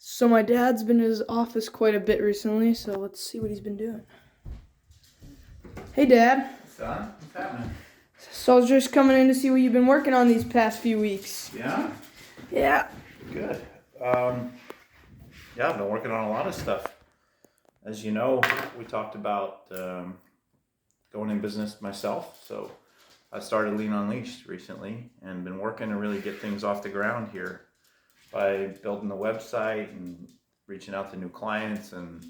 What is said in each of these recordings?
So my dad's been in his office quite a bit recently, so let's see what he's been doing. Hey Dad. Son, what's happening? So I was just coming in to see what you've been working on these past few weeks. Yeah? Yeah. Good. Yeah, I've been working on a lot of stuff. As you know, we talked about going in business myself, so I started Lean Unleashed recently and been working to really get things off the ground here by building the website and reaching out to new clients and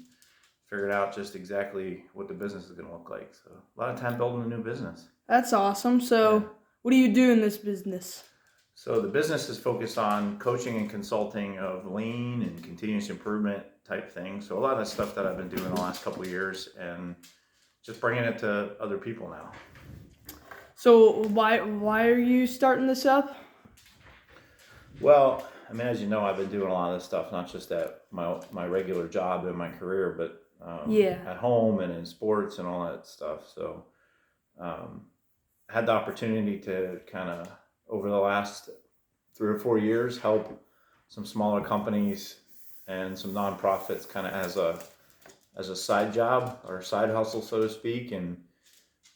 figured out just exactly what the business is going to look like. So a lot of time building a new business. That's awesome. So Yeah. what do you do in this business? So the business is focused on coaching and consulting of lean and continuous improvement type things. So a lot of stuff that I've been doing the last couple of years and just bringing it to other people now. So why are you starting this up? Well, I mean, as you know, I've been doing a lot of this stuff, not just at my regular job in my career, but Yeah. at home and in sports and all that stuff. So I had the opportunity to kind of, over the last 3 or 4 years, help some smaller companies and some nonprofits kind of as a side job or side hustle, so to speak, and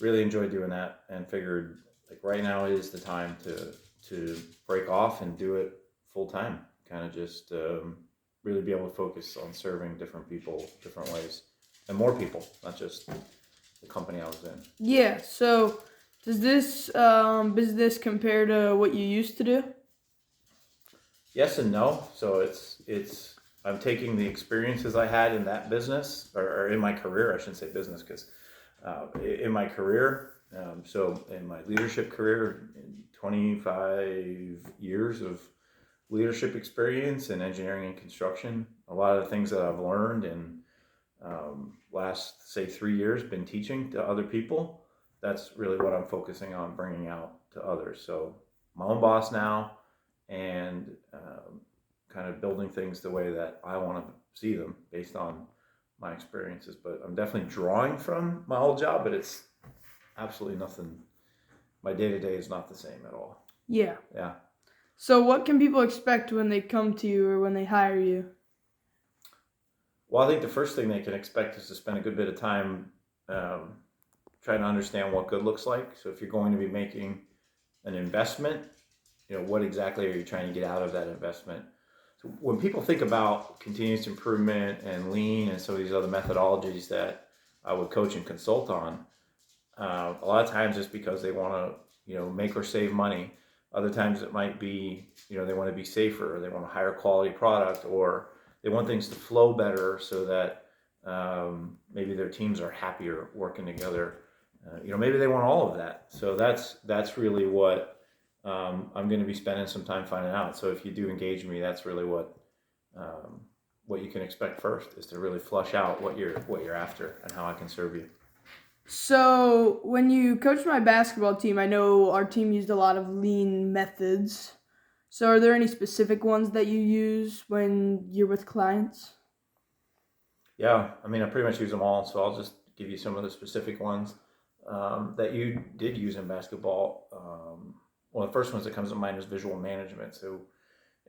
really enjoyed doing that and figured like right now is the time to break off and do it full time, kind of just really be able to focus on serving different people different ways and more people, not just the company I was in. Yeah. So does this business compare to what you used to do? Yes and no. So it's I'm taking the experiences I had in that business or in my career. I shouldn't say business because in my career. So in my leadership career, in 25 years of leadership experience in engineering and construction, a lot of the things that I've learned in last say 3 years been teaching to other people. That's really what I'm focusing on bringing out to others. So my own boss now and kind of building things the way that I want to see them based on my experiences. But I'm definitely drawing from my old job, but it's absolutely nothing. My day to day is not the same at all. Yeah. Yeah. So what can people expect when they come to you or when they hire you? Well, I think the first thing they can expect is to spend a good bit of time trying to understand what good looks like. So if you're going to be making an investment, what exactly are you trying to get out of that investment? So when people think about continuous improvement and lean and some of these other methodologies that I would coach and consult on, a lot of times it's because they want to, make or save money. Other times it might be, they want to be safer, or they want a higher quality product, or they want things to flow better so that maybe their teams are happier working together. Maybe they want all of that. So that's really what I'm going to be spending some time finding out. So if you do engage me, that's really what you can expect first is to really flush out what you're after and how I can serve you. So when you coached my basketball team, I know our team used a lot of lean methods. So are there any specific ones that you use when you're with clients? Yeah, I mean, I pretty much use them all, so I'll just give you some of the specific ones that you did use in basketball. One of the first ones that comes to mind is visual management. So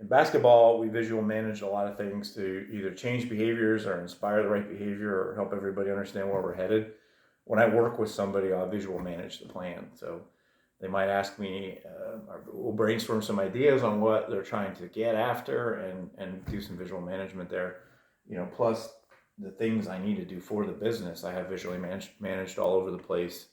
in basketball, we visual manage a lot of things to either change behaviors or inspire the right behavior or help everybody understand where we're headed. When I work with somebody, I'll visual manage the plan. So they might ask me, we'll brainstorm some ideas on what they're trying to get after and do some visual management there. Plus the things I need to do for the business, I have visually managed all over the place.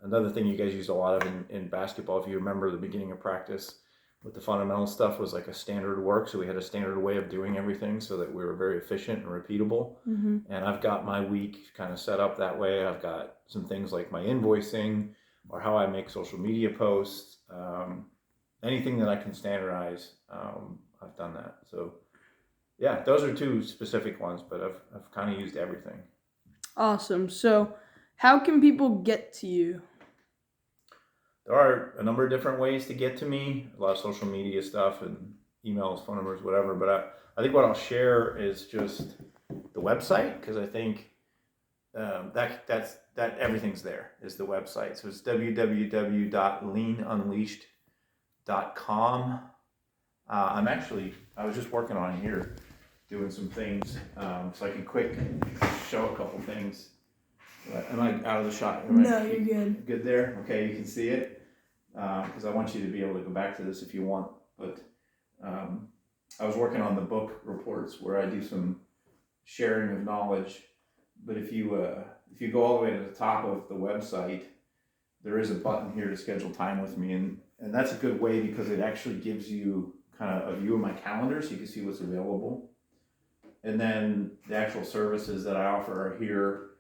Another thing you guys used a lot of in basketball, if you remember the beginning of practice with the fundamental stuff, was like a standard work. So we had a standard way of doing everything so that we were very efficient and repeatable. Mm-hmm. And I've got my week kind of set up that way. I've got some things like my invoicing or how I make social media posts. Anything that I can standardize, I've done that. So yeah, those are two specific ones, but I've kind of used everything. Awesome. So how can people get to you? There are a number of different ways to get to me, a lot of social media stuff and emails, phone numbers, whatever. But I think what I'll share is just the website, because I think that everything's there is the website. So it's www.leanunleashed.com. I was just working on here doing some things. So I can quick show a couple things. Am I out of the shot? No, you're good. Good there? Okay, you can see it. Because I want you to be able to go back to this if you want. But I was working on the book reports where I do some sharing of knowledge. But if you go all the way to the top of the website, there is a button here to schedule time with me, and that's a good way because it actually gives you kind of a view of my calendar so you can see what's available. And then the actual services that I offer are here,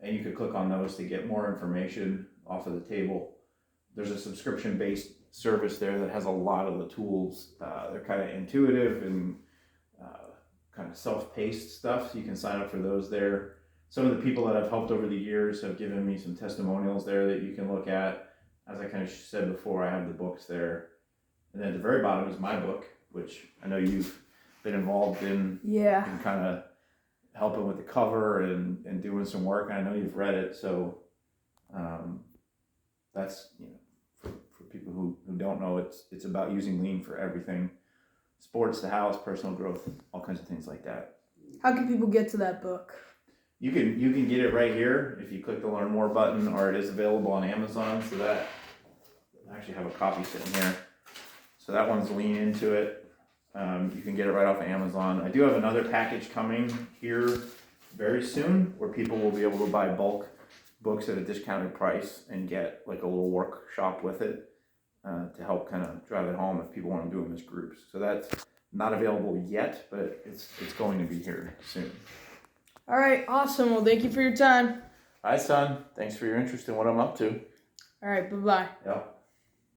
and you could click on those to get more information off of the table. There's a subscription-based service there that has a lot of the tools. They're kind of intuitive and kind of self-paced stuff, so you can sign up for those there. Some of the people that I've helped over the years have given me some testimonials there that you can look at. As I kind of said before, I have the books there. And then at the very bottom is my book, which I know you've been involved in, Yeah. and kind of helping with the cover and doing some work. I know you've read it, so that's, for people who don't know, it's about using lean for everything. Sports, the house, personal growth, all kinds of things like that. How can people get to that book? You can get it right here if you click the Learn More button, or it is available on Amazon. So that I actually have a copy sitting here. So that one's Lean Into It. You can get it right off of Amazon. I do have another package coming here very soon where people will be able to buy bulk books at a discounted price and get like a little workshop with it to help kind of drive it home if people want to do them as groups. So that's not available yet, but it's going to be here soon. All right, awesome. Well, thank you for your time. Hi, son. Thanks for your interest in what I'm up to. All right, bye-bye. Yep.